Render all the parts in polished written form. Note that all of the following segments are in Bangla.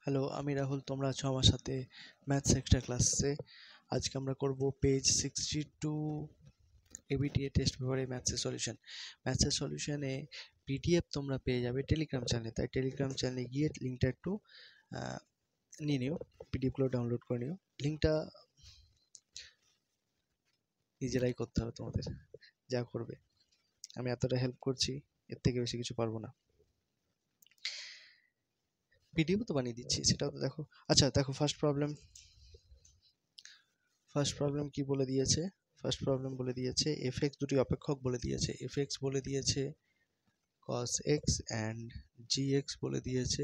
হ্যালো, আমি রাহুল। তোমরা আছো আমার সাথে ম্যাথস এক্সট্রা ক্লাসে। আজকে আমরা করব পেজ 62 এবিটিএ টেস্ট পেপারে ম্যাথসের সলিউশনে পিডিএফ তোমরা পেয়ে যাবে টেলিগ্রাম চ্যানেলে। তাই টেলিগ্রাম চ্যানেলে গিয়ে লিঙ্কটা একটু নিয়ে নিও, পিডিএফগুলো ডাউনলোড করে নিও। লিঙ্কটা নিজেরাই করতে হবে তোমাদের, যা করবে। আমি এতটা হেল্প করছি, এর থেকে বেশি কিছু পারবো না। পিডিএফ তো বানিয়ে দিচ্ছি, সেটাও তো দেখো। আচ্ছা দেখো, ফার্স্ট প্রবলেম কি বলে দিয়েছে? ফার্স্ট প্রবলেম বলে দিয়েছে এফএক্স দুটি অপেক্ষক বলে দিয়েছে। এফএক্স বলে দিয়েছে cos x and gx বলে দিয়েছে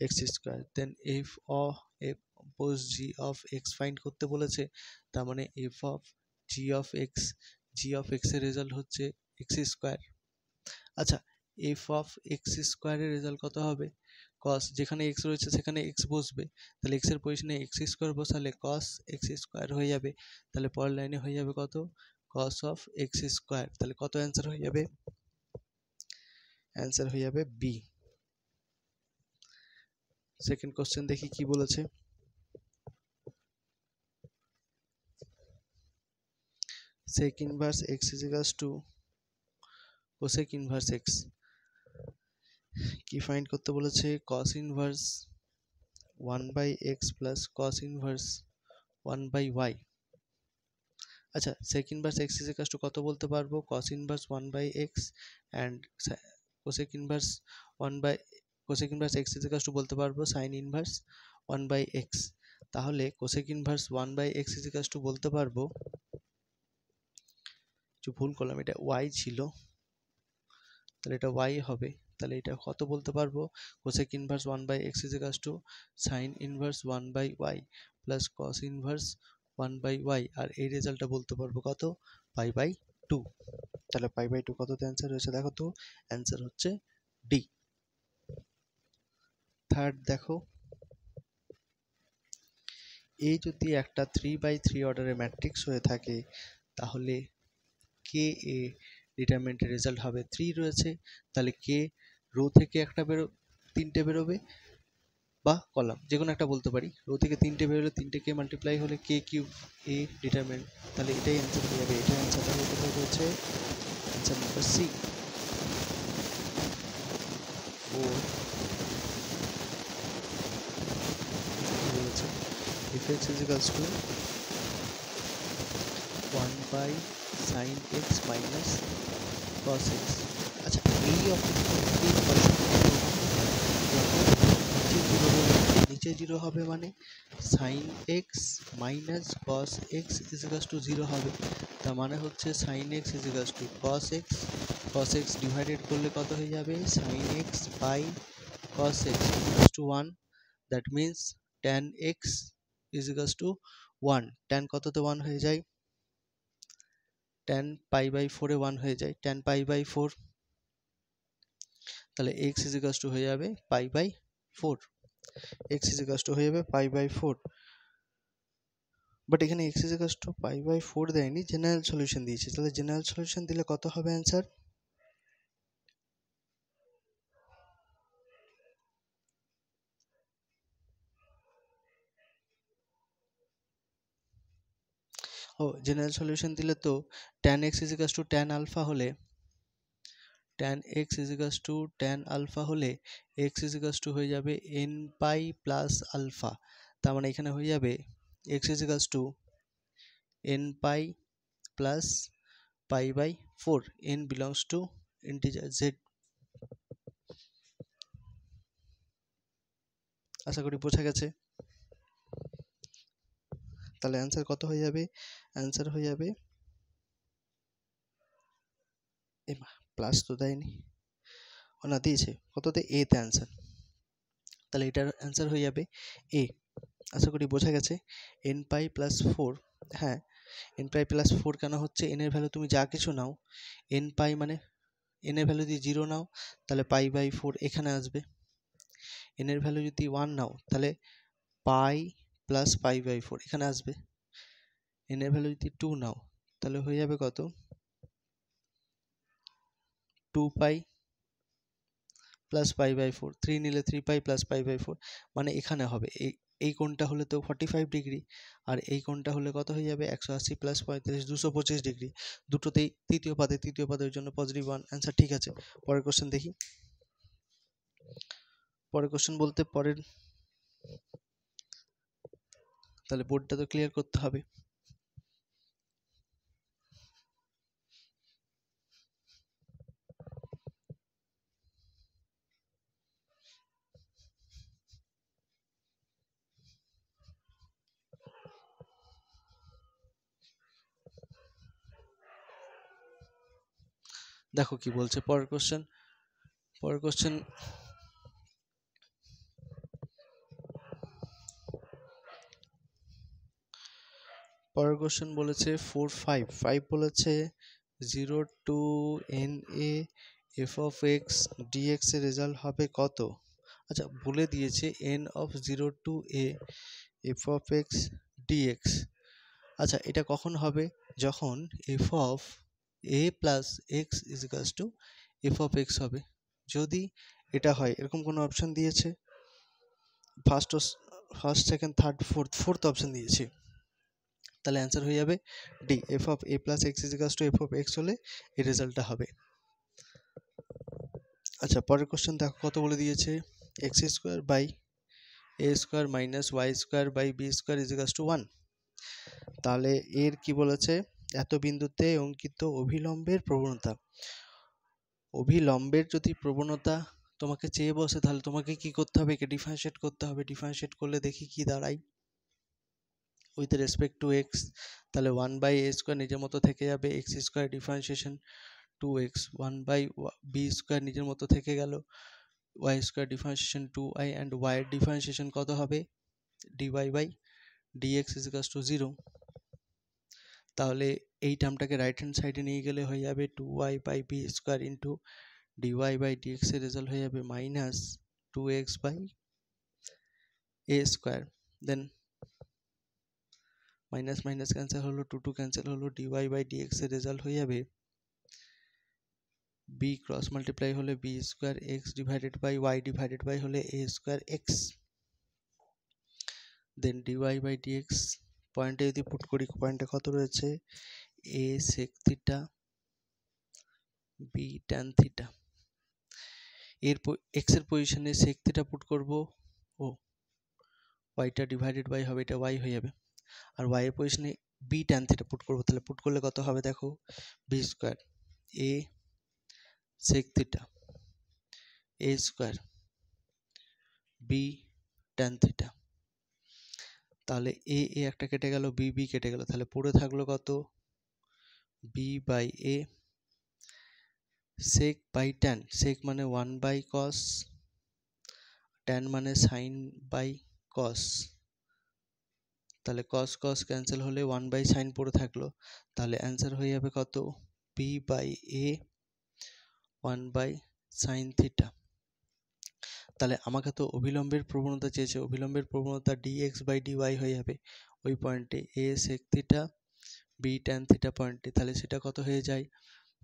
x স্কয়ার। দেন f পোজ g of x ফাইন্ড করতে বলেছে। তার মানে f of g of x এর রেজাল্ট হচ্ছে x স্কয়ার। আচ্ছা, f of x স্কয়ারের রেজাল্ট কত হবে? cos, যেখানে x রয়েছে সেখানে x বসবে, তাহলে x এর পজিশনে x স্কয়ার বসালে cos x স্কয়ার হয়ে যাবে। তাহলে পরের লাইনে হয়ে যাবে কত? cos of x square. তাহলে কত অ্যান্সার হয়ে যাবে? অ্যান্সার হয়ে যাবে বি। সেকেন্ড কোশ্চেন দেখি কি বলেছে। sec inverse x is equals to cosec inverse x কি ফাইন্ড করতে বলেছে? cos inverse 1 by x plus cos inverse 1 by y। আচ্ছা, sec inverse x is equals to কত বলতে পারবো? cos inverse 1 by x and cosec inverse 1 by cosec inverse x is equals to বলতে পারবো sin inverse 1 by x। তাহলে cosec inverse 1 by x is equals to বলতে পারবো, ভুল করলাম, এটা y ছিল, তাহলে এটা y হবে। তাহলে এটা কত বলতে পারবো? cosec inverse 1 by x is equals to sin inverse 1 by y plus cos inverse 1 by y, আর এই রেজাল্টটা বলতে পারবো কত? Pi by 2। তাহলে পাই বাই 2 কততে অ্যান্সার হয়েছে দেখো তো? অ্যান্সার হচ্ছে ডি। থার্ড দেখো, এই যদি একটা 3/3 অর্ডারের ম্যাট্রিক্স হয়ে থাকে তাহলে কে এ ডিটারমিনেন্টের রেজাল্ট হবে 3 রয়েছে, তাহলে কে রো থেকে একটা তিনটে বেরোবে, বা কলাম যে কোনো একটা বলতে পারি। রো থেকে তিনটে বেরোলে তিনটেকে মাল্টিপ্লাই হলে কে কিউব এ ডিটারমিনেন্ট। তাহলে এটাই অ্যান্সার হয়ে যাবে। এটার অ্যান্সারটা হয়ে কোথায় রয়েছে? Answer number C. ও বলেছে f(x) is equals to 1 by sin x minus cos x। আচ্ছা, এই অপশনটি নিচে জিরো হবে, মানে sin x minus cos x is equals to 0 হবে। তার মানে হচ্ছে sin x is equals to cos x divided করলে কত হয়ে যাবে? sin x by cos x is equals to 1। That means tan x is equals to 1। tan কততে 1 হয়ে যায়? tan পাই বাই 4 এ 1 হয়ে যায়, tan পাই বাই 4। তাহলে x is equals to হয়ে যাবে pi by 4। x is equals to হয়ে যাবে পাই বাই 4। বাট এখানে x is equals to pi by 4 দেয়নি, জেনারেল সলিউশন দিয়েছে। তাহলে জেনারেল সলিউশন দিলে কত হবে অ্যান্সার? ও, জেনারেল সলিউশন দিলে তো tan x is equals to tan alpha হলে tan x is equals to tan alpha হলে x is equals to হয়ে যাবে n পাই প্লাস আলফা। তার মানে এখানে হয়ে যাবে x is equals to n pi plus pi by 4। n belongs to integer z। আশা করি বোঝা গেছে। তাহলে অ্যান্সার কত হয়ে যাবে? অ্যান্সার হয়ে যাবে, প্লাস তো দেয়নি, না দিয়েছে, কততে? এ তে অ্যান্সার। তাহলে এটার অ্যান্সার হয়ে যাবে এ। আশা করি বোঝা গেছে। এন পাই প্লাস 4, হ্যাঁ, এন পাই প্লাস 4 কেন হচ্ছে? এন এর ভ্যালু তুমি যা কিছু নাও, এন পাই মানে এন এর ভ্যালু যদি 0 নাও তাহলে পাই বাই 4 এখানে আসবে। এন এর ভ্যালু যদি 1 নাও তাহলে পাই প্লাস পাই বাই 4 এখানে আসবে। এন এর ভ্যালু যদি 2 নাও তাহলে হয়ে যাবে কত? 2 পাই প্লাস পাই বাই 4, 3 নিলে 3 পাই প্লাস পাই বাই 4, মানে এখানে হবে এই কোণটা হলে তো 45 ডিগ্রি, আর এই কোণটা হলে কত হয়ে যাবে 180 প্লাস 35 225 ডিগ্রি। দুটোতেই তৃতীয় পাদের জন্য পজিটিভ 1, অ্যান্সার ঠিক আছে। পরের কোশ্চেন দেখি। পরের কোশ্চেন বলতে পরের, তাহলে বোর্ডটা তো ক্লিয়ার করতে হবে। দেখো কি বলছে পরের কোশ্চেন। পরের কোশ্চেন বলেছে 4 5 বলেছে 0 to na f of x dx এর রেজাল্ট হবে কত? আচ্ছা বলে দিয়েছে n of 0 to a f of x dx। আচ্ছা এটা কখন হবে? যখন f of a plus x is equals to f of x হবে। যদি এটা হয়, এরকম কোনো অপশন দিয়েছে? First second third fourth option দিয়েছে, তাহলে অ্যান্সার হয়ে যাবে D, F of A plus x is equals two F of x হলে এই রেজাল্টটা হবে। আচ্ছা পরের কোশ্চেন দেখো কত বলে দিয়েছে, x square by a square minus y square by b square is equals to 1। তাহলে এর কি বলেছে, এত বিন্দুতে অঙ্কিত অভিলম্বের প্রবণতা। অভিলম্বের যদি প্রবণতা তোমাকে চেয়ে বসে, তাহলে তোমাকে কি করতে হবে, একে ডিফারেন্সিয়েট করতে হবে। ডিফারেন্সিয়েট করলে দেখি কি দাঁড়ায় উইথ রেসপেক্ট টু এক্স। তাহলে 1 বাই এ স্কোয়ার নিজের মতো থেকে যাবে, x square differentiation 2x, 1 by b square নিজের মতো থেকে গেল, y square differentiation 2y, and y এর ডিফারেন্সিয়েশন কত হবে, dy by dx is equals to 0। তাহলে এই টার্মটাকে রাইট হ্যান্ড সাইডে নিয়ে গেলে হয়ে যাবে 2y by b square into dy by dx এর রেজাল্ট হয়ে যাবে minus 2x by a square. Then minus minus cancel হলো, 2 ক্যান্সেল হলো, dy বাই dx এর রেজাল্ট হয়ে যাবে b ক্রস মাল্টিপ্লাই হলে b square x divided by y divided by হলে a square x। Then dy by dx পয়েন্টে যদি পুট করি, পয়েন্টে কত রয়েছে, a sec theta b tan theta. এর x এর পজিশনে sec থিটা পুট করব, ও yটা ডিভাইডেড বাই হবে, এটা y হয়ে যাবে। আর y এর পজিশনে b tan থিটা পুট করব, তাহলে পুট করলে কত হবে দেখো, b square a sec theta a square b tan theta. তাহলে এ একটা কেটে গেল, বি কেটে গেল, তাহলে পড়ে থাকলো কত, b by a sec by tan. Sec মানে 1 বাই কস, ট্যান মানে সাইন বাই কস। তাহলে কস কস ক্যান্সেল হলে 1 বাই সাইন পড়ে থাকলো, তাহলে অ্যান্সার হয়ে যাবে কত, b by a 1 by sine theta. তাহলে আমাকে তো অভিলম্বের প্রবণতা চেয়েছে, অভিলম্বের প্রবণতা dx বাই dy হয়ে যাবে ওই পয়েন্টে a sec theta b tan theta পয়েন্টে। তাহলে সেটা কত হয়ে যায়,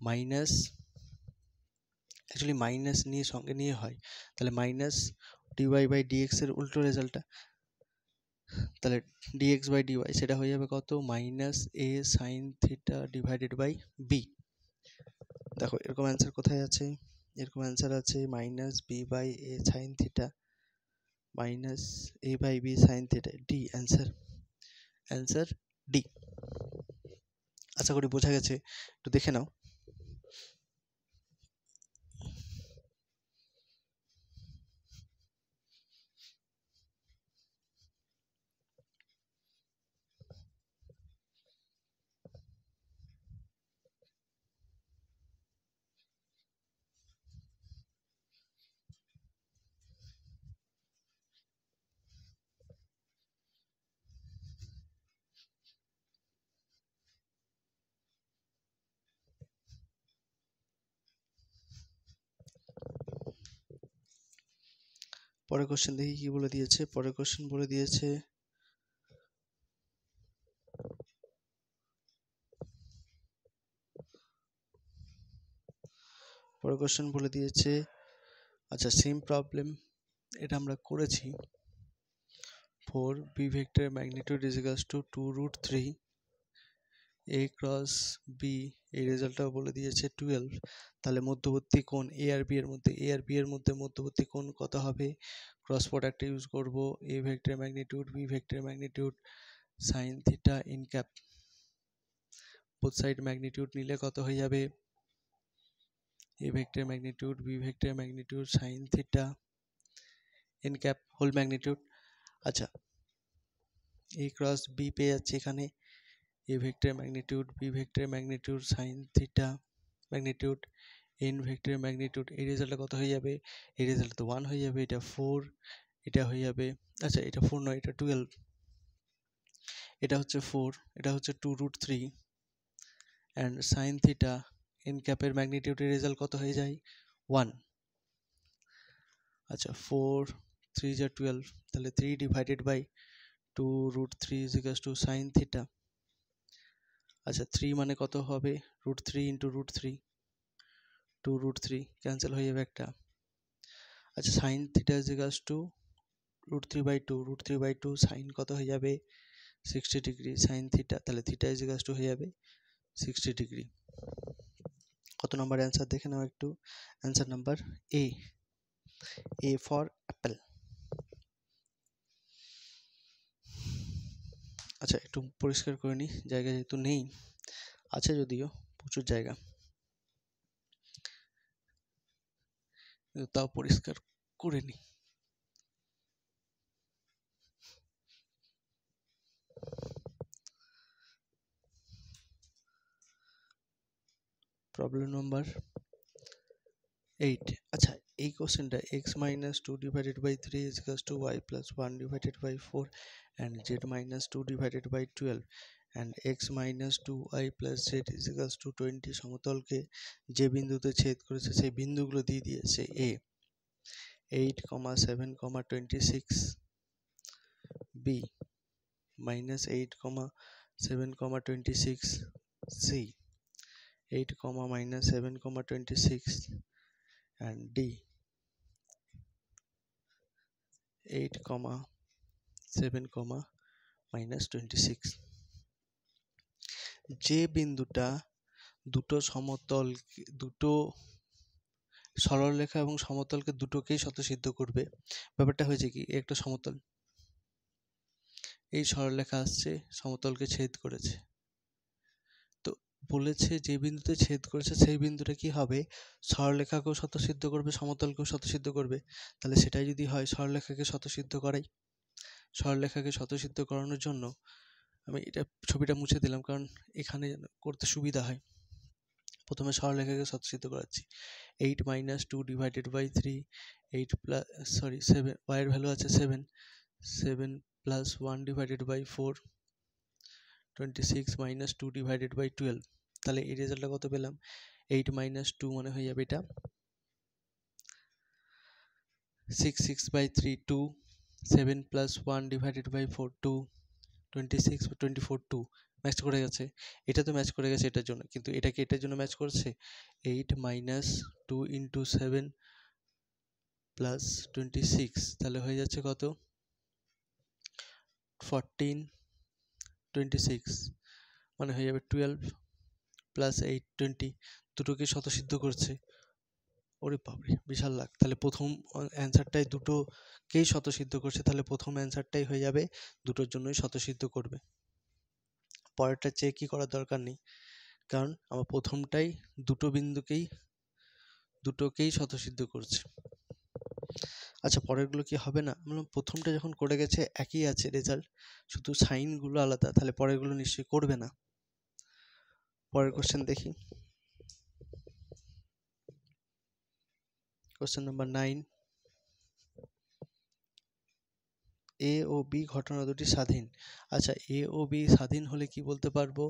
মাইনাস, অ্যাকচুয়ালি মাইনাস নিয়ে সঙ্গে নিয়ে হয়, তাহলে মাইনাস dy বাই dx এর উল্টো রেজাল্টটা, তাহলে dx বাই dy সেটা হয়ে যাবে কত, minus a sine theta divided by b। দেখো এরকম অ্যান্সার কোথায় আছে, এরকম অ্যান্সার আছে minus b by a sine theta minus a by b sine theta, D answer, answer D. আশা করি বোঝা গেছে, একটু দেখে নাও। পরের কোশ্চেন দেখি কি বলে দিয়েছে। পরের কোশ্চেন বলে দিয়েছে আচ্ছা সেম প্রবলেম এটা আমরা করেছি 4 b vector magnitude is equals to 2√3 a cross b, এই রেজাল্টটাও বলে দিয়েছে 12। তাহলে মধ্যবর্তী কোণ এ আর বি এর মধ্যে মধ্যবর্তী কোণ কত হবে? ক্রস প্রোডাক্ট ইউজ করব, a vector magnitude b vector magnitude sine theta in cap, both side magnitude নিলে কত হয়ে যাবে? A vector magnitude b vector magnitude sine theta in cap whole magnitude. আচ্ছা এ ক্রস বি পেয়ে যাচ্ছে এখানে, a vector magnitude b vector magnitude sine theta magnitude n vector magnitude, এই রেজাল্টটা কত হয়ে যাবে? এই রেজাল্ট তো 1 হয়ে যাবে, এটা 4, এটা হয়ে যাবে, আচ্ছা এটা 4 নয়, এটা 12, এটা হচ্ছে 4, এটা হচ্ছে 2√3 অ্যান্ড সাইন থিটা এন ক্যাপের ম্যাগনিটিউডের রেজাল্ট কত হয়ে যায়? 1। আচ্ছা 4 3 যা 12, তাহলে 3 divided by 2√3 is equals to sine theta. আচ্ছা 3 মানে কত হবে? √3 ইন্টু √3, 2√3 ক্যান্সেল হয়ে যাবে একটা। আচ্ছা sine theta is equals to √3/2 sine কত হয়ে যাবে? 60 ডিগ্রি সাইন থিটা, তাহলে থিটা ইজ ইকুয়ালস টু হয়ে যাবে 60 ডিগ্রি। কত নম্বর অ্যান্সার দেখে নাও একটু, answer number A for Apple. আচ্ছা একটু পরিষ্কার করে নিই, জায়গা যেহেতু নেই, আছে যদিও প্রচুর জায়গা, তাও পরিষ্কার করে নিই। Problem number 8। আচ্ছা এই কোশ্চেনটা x - 2 divided by 3 is equals to y plus 1 divided by 4 and z - 2 divided by 12 and x - 2y plus z is equals to 20 সমতলকে যে বিন্দুতে ছেদ করেছে সেই বিন্দুগুলো দিয়ে দিয়েছে। a 8, 7, 26, b -8, 7, 26, c 8, -7, 26 and d 8, 7, -26। যে বিন্দুটা দুটো সরলরেখা এবং সমতলকে দুটোকেই শতসিদ্ধ করবে, ব্যাপারটা হয়েছে কি, একটা সমতল, এই সরলরেখা আসছে সমতলকে ছেদ করেছে, তো বলেছে যে বিন্দুতে ছেদ করেছে সেই বিন্দুটা কি হবে? সরলরেখাকেও শতসিদ্ধ করবে, সমতলকেও শতসিদ্ধ করবে। তাহলে সেটাই যদি হয় সরলরেখাকে শতসিদ্ধ করাই। সরলরেখাকে শতসিদ্ধ করানোর জন্য আমি এটা ছবিটা মুছে দিলাম, কারণ এখানে করতে সুবিধা হয়। প্রথমে সরলরেখাকে শতসিদ্ধ করাচ্ছি। 8 - 2 divided by 3, 8 plus 7, y এর ভ্যালু আছে 7, 7 plus 1 divided by 4, 26 - 2 divided by 12। তাহলে এই রেজাল্টটা কত পেলাম? 8 - 2 মানে হয়ে যাবে এটা 6, 6/3 2, 7 plus 1 divided by 4 2, 26, 24 2 ম্যাচ করে গেছে। এটা তো ম্যাচ করে গেছে এটার জন্য, কিন্তু এটা কি এটার জন্য ম্যাচ করছে? 8 - 2 into 7 plus 26, তাহলে হয়ে যাচ্ছে কত? 14, 26 মানে হয়ে যাবে 12 plus 8, 20, দুটোকে শতসিদ্ধ করছে। ওরে বাপরে বিশাল লাগ। তাহলে প্রথম অ্যান্সারটাই দুটোকেই শতসিদ্ধ করছে, তাহলে প্রথম অ্যান্সারটাই হয়ে যাবে, দুটোর জন্যই শতসিদ্ধ করবে। পরেরটা চেক কি করার দরকার নেই, কারণ আমার প্রথমটাই দুটোকেই শতসিদ্ধ করছে। আচ্ছা পরেরগুলো কি হবে না? প্রথমটা যখন করে গেছে একই আছে রেজাল্ট, শুধু সাইনগুলো আলাদা, তাহলে পরেরগুলো নিশ্চয়ই করবে না। পরের কোশ্চেন দেখি, কোশ্চেন নাম্বার 9। এ ও বি ঘটনা দুটি স্বাধীন। আচ্ছা এ ও বি স্বাধীন হলে কি বলতে পারবো?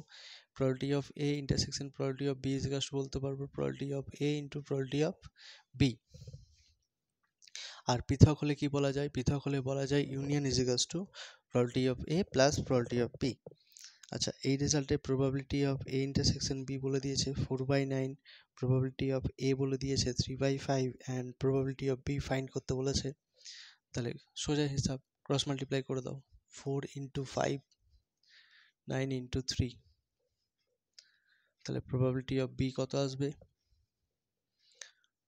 probability of A intersection probability of B is equal to বলতে পারবো probability of A into probability of B। আর পৃথক হলে কি বলা যায়? পৃথক হলে বলা যায় union is equal to probability of A plus probability of B। আচ্ছা, এই রেজাল্টে probability of A intersection B বলে দিয়েছে 4/9, প্রবাবিলিটি অফ এ বলে দিয়েছে 3/5 and probability of B find করতে বলেছে। তাহলে সোজা হিসাব, ক্রস মাল্টিপ্লাই করে দাও, 4 × 5, 9 × 3, তাহলে প্রবাবিলিটি অফ বি কত আসবে?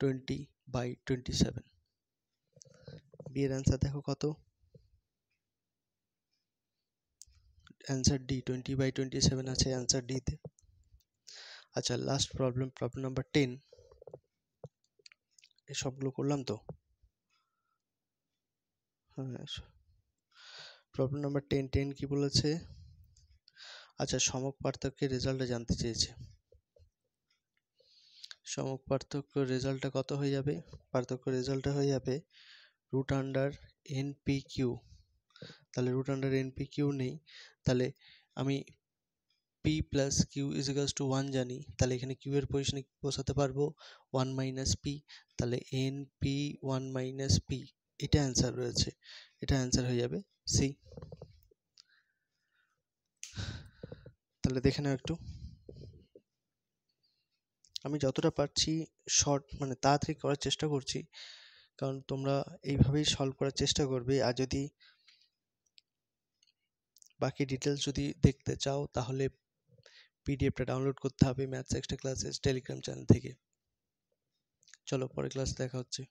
20/27। বি এর অ্যান্সার দেখো কত? অ্যান্সার ডি, 20/27 আছে অ্যান্সার ডিতে। আচ্ছা, লাস্ট প্রবলেম নাম্বার 10। এই সবগুলো করলাম তো? হ্যাঁ, প্রবলেম নাম্বার 10 কি বলেছে? আচ্ছা, সমক পার্থক্যের রেজাল্টটা জানতে চেয়েছে। সমক পার্থক্য রেজাল্টটা কত হয়ে যাবে? পার্থক্য রেজাল্টটা হয়ে যাবে √NP/Q। তাহলে √NP/Q নেই, তাহলে আমি P + Q = 1 জানি, তাহলে এখানে Q এর পজিশনে বসাতে পারবো 1 - P, তাহলে NP1 - P, এটা অ্যান্সার রয়েছে, এটা অ্যান্সার হয়ে যাবে সি। তাহলে দেখে নাও একটু, আমি যতটা পারছি শর্ট মানে তাড়াতাড়ি করার চেষ্টা করছি, কারণ তোমরা এইভাবেই সলভ করার চেষ্টা করবে। আর যদি বাকি ডিটেলস যদি দেখতে চাও তাহলে পিডিএফটা ডাউনলোড করতে হবে maths extra classes Telegram channel থেকে। চলো, পরের ক্লাসে দেখা হচ্ছে।